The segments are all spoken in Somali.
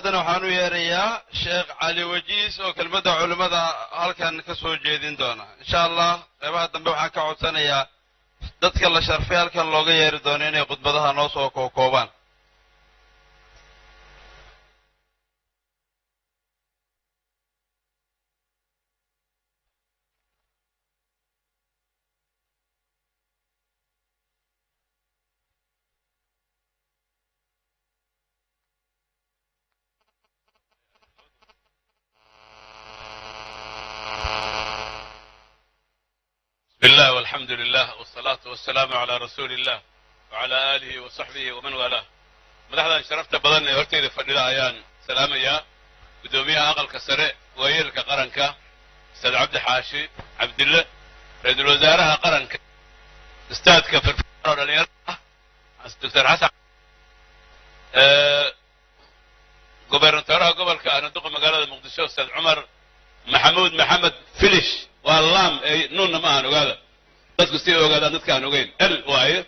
haddana waxaan u yeerayaa sheekh cali wajiis oo kelmadda culimmada halkan ka soo jeedin doona insha allah qeybaha dambe waxaan ka codsanayaa dadka la sharfay halkan looga yeeri doono inay khudbadaha noo soo koobaan بالله والحمد لله والصلاة والسلام على رسول الله وعلى آله وصحبه ومن والاه مدحدا شرفت بدن هرتيدا فديدا ayaan salaamaya gudoomiyaha aqalka sare wayeelka qaranka Saad Cabdi Xaashi Cabdille ra'iisul wasaaraha qaranka istaadka firfircoon dhalinyarada Dr. Xasan gobernatooraha gobolka Anadooq magaalada Muqdisho Saad Cumar Maxamuud Maxamed Filish والله نون ما هنقول بس كستي وقاعد نتكلم نقول واي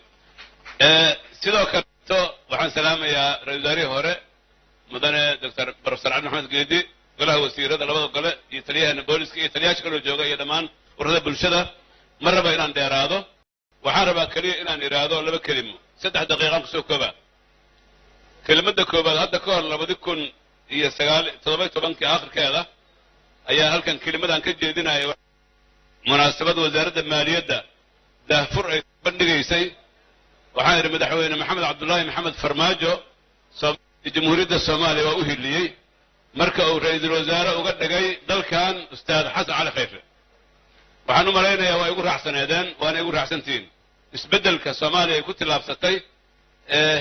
سيدو كتو وحن سلام يا رئيساري هوري مدن دكتور بروفيسور عبد محمد قيدي قالها وزير هذا لبض قال يتليها البوليس يتليها شكله جوجا يدمان ورده بالشدة مرة بينان ديرادو وحارب كلي إن إرادو ولا بكلمه 6 دقائق كسوكبا كلمة كوبا هذا كور لابد يكون هي سجال طلبت بنك آخر كذا أيها هل كان كلمة عن كجدينا مناسبة وزارة المالية ده فرع بندقيسي وحاير مدحوين محمد عبد الله محمد فرماجو جمهورية الصومالي وأهلي مركز رئيس الوزراء وقد دقي دل كان أستاذ حسن على خيفه وحنو مرينا يا يقول أحسن يدان وأنا يقول أحسنتين اسبدل كصومالي كنت لابستي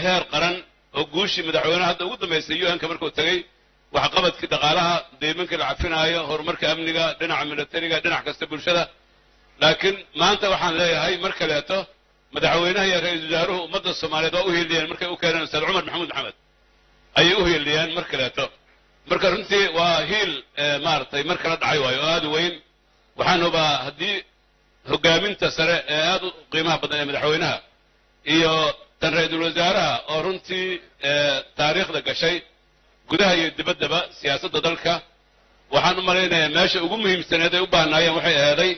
هير قرن وقوشي مدحوينها هذا وقد ما يسيوها كمركو تقي وحقبت كده قالها دايما كده عارفينها هي هرمرك امنيغا دنا ميلتريغا دنا كاست بلشده لكن ما انت waxaan leeyahay marka leeto madaxweynaha iyo ra'iisul wasaaruhu ummadda Soomaaliyeed oo u heeliyeen markay u keeneen Saad Cumar Maxamuud Maxamed ay u heeliyeen marka leeto marka runtii waa heel maartay marka la dhacay waayo aad weyn waxaan huba hadii hogaaminta sare ee aad u qiimaha badan ee madaxweynaha iyo tan ra'iisul wasaaraha oo runtii taariikhda gashay gudaha iyo dibaddaba siyaasadda dalka waxaan u maleynayaa meesha ugu muhiimsaneed ay u baahnaayeen waxay ahaday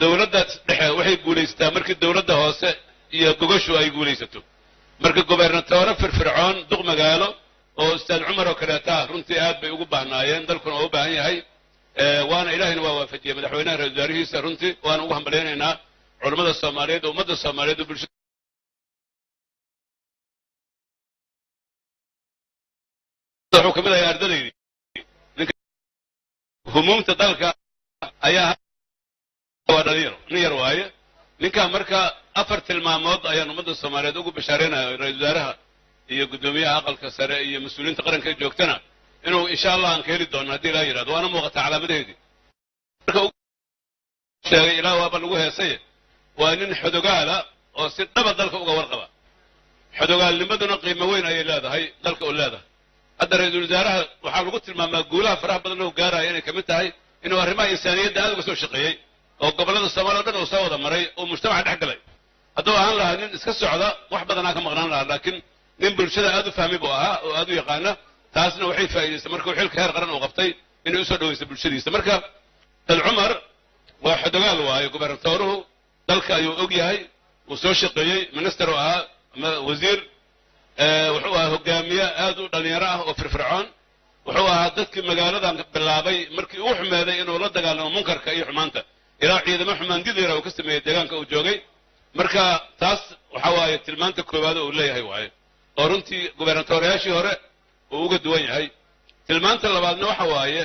dawladda dhexe waxay guuleystaa markii dawladda hoose iyo gogashu ay guuleysato marka gobernatoore firfircoon duq magaalo oo Ustaad Cumar oo kaleeta runtii aad bay ugu baahnaayeen dalkuna oo u baahan yahay waana ilaahina waa waafajiyay madaxweynaha ra'iisul wasaarihiisa runtii waan ugu hambaleynaynaa culimada Soomaaliyeed oo ummadda Soomaaliyeed oo bulshada حكم لا يردني هموم تدلك أيها ودليل نير واي لك مركا أفرت المامود أيها نمد الصومالية دوغو بشارينا رئيس وزارها يقدميها أقل كسرية مسؤولين تقرن كي جوكتنا إنه إن شاء الله أنكيري دون هدي لا يراد وأنا موقت على مدهدي مركا شاقي إلا وابلغوها سيء وأنين حدوغالا وسيد نبت دلك أوغا ورقبا حدوغال لمدنا قيمة وين أي لاذا هاي دلك أولاذا هذا رئيس الوزراء وحاول قلت ما قولها فرح بدل قارها يعني كمتها إنه الرماية إنسانية ده هذا بس شقيقي أو قبل هذا الصومال ده وسوى ذا مري ومجتمع حق لي هذا عن له نسكت على واحد بدنا كم غنى لكن نبل شذا هذا فهمي بوها وهذا يقانا تاسنا وحيد فايد استمرك وحيل كهر قرن وقبتي إنه يسود ويسبل شذي استمرك العمر واحد قال وهاي كبرتوره ذلك يوجي هاي وسوى شقيقي منستر وها وزير wuxuu hogaamiye aad u dhalinyaro ah oo firfircoon wuxuu ahaa dadkii magaalada bilaabay markii uu xumeeday inuu la dagaalamo munkarka iyo xumaanta ilaa ciidamo xumaandideera uu ka sameeyay deegaanka uu joogay marka taas waxa waaye tilmaanta koowaad oo uu leeyahay waaye oo runtii gobernatoorayaashii hore uu uga duwan yahay tilmaanta labaadna waxa waaye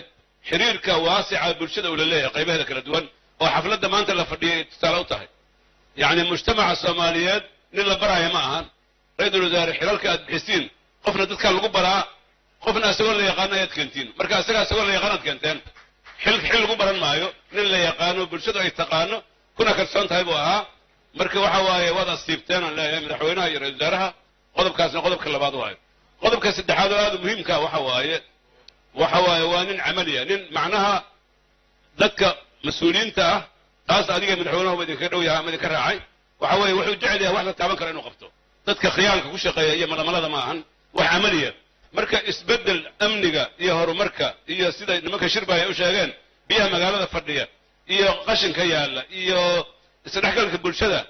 xiriirka waasica bulshada uu leeyahay qaybaheeda kala duwan oo xafladda maanta la fadhiyay tusaale u tahay yacni mujtamaca Soomaaliyeed nin la baraayo ma ahan رئيس الوزراء حلالك أدحسين قفنا تذكر القبراء قفنا أسوال اللي يقانا يتكنتين مركا أسوال اللي يقانا تكنتين حل قبرا مايو نين اللي يقانو برشدو يتقانو كنا كرسون تايبوها مركا وحواي وضع السيبتين اللي يمدحوينها رئيس الوزراء قضب كاسنا قضب كلا بعض واحد قضب كاس الدحادو هذا مهم كا وحواي وانين عملية نين معناها ذكا مسؤولين تا تاس أديك مدحوينها ومدك راعي وحواي وحو جعلها واحدة تعبان كرا إنو قفتو dadka khiyaalka ku shaqeeya iyo malamalada ma ahan wax amaliya marka isbeddel amniga iyo horumarka iyo sida nimanka shirbaaya u sheegeen biyaha magaalada fadhiya iyo qashinka yaalla iyo isdhexgalka bulshada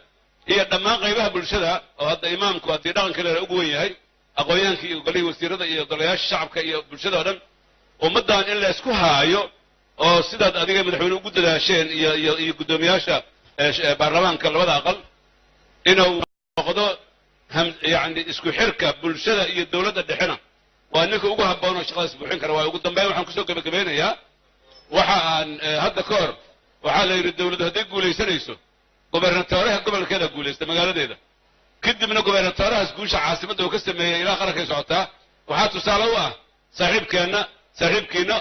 iyo dhammaan qaybaha bulshada oo hadda imaamku haddii dhaqanka leela ugu wen yahay aqoon-yahankii iyo golihii wasiirada iyo golayaasha shacabka iyo bulshada oo dhan ummaddan in la isku haayo oo sidaad adiga madaxweyne ugu dadaasheen iyo guddoomiyaasha baarlamaanka labada aqal inuu noqdo yani isku xirka bulshada iyo dowladda dhexena waa ninka ugu habboon oo shaqadaas buuxin kara waa ugu dambeyn waxaan kusoo gebagabeynayaa waxa aan hadda ka hor waxaa la yidhi dowladdu hadday guulaysanayso gobernatooraha gobolkeeda guulaysta magaaladeeda kadibna gobernatoorahaas guusha caasimadda uu ka sameeyey ilaa qarankay socotaa waxaa tusaale u ah saaxiibkiina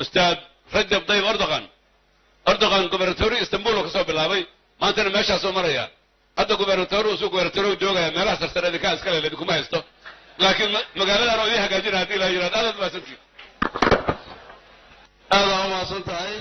ustaad rajab tayyib erdogan gobernatoori istanbul oo ka soo bilaabay maantana meeshaasoo maraya hadda gobernatooruhu suu gobernatooruhu joogaya meelaha sarsare idinkaa iska leh idinkuma haysto laakiin magaaladan oo idiin hagaajina haddii la yidhahdo aadaad maasantii aad waa umahadsan tahay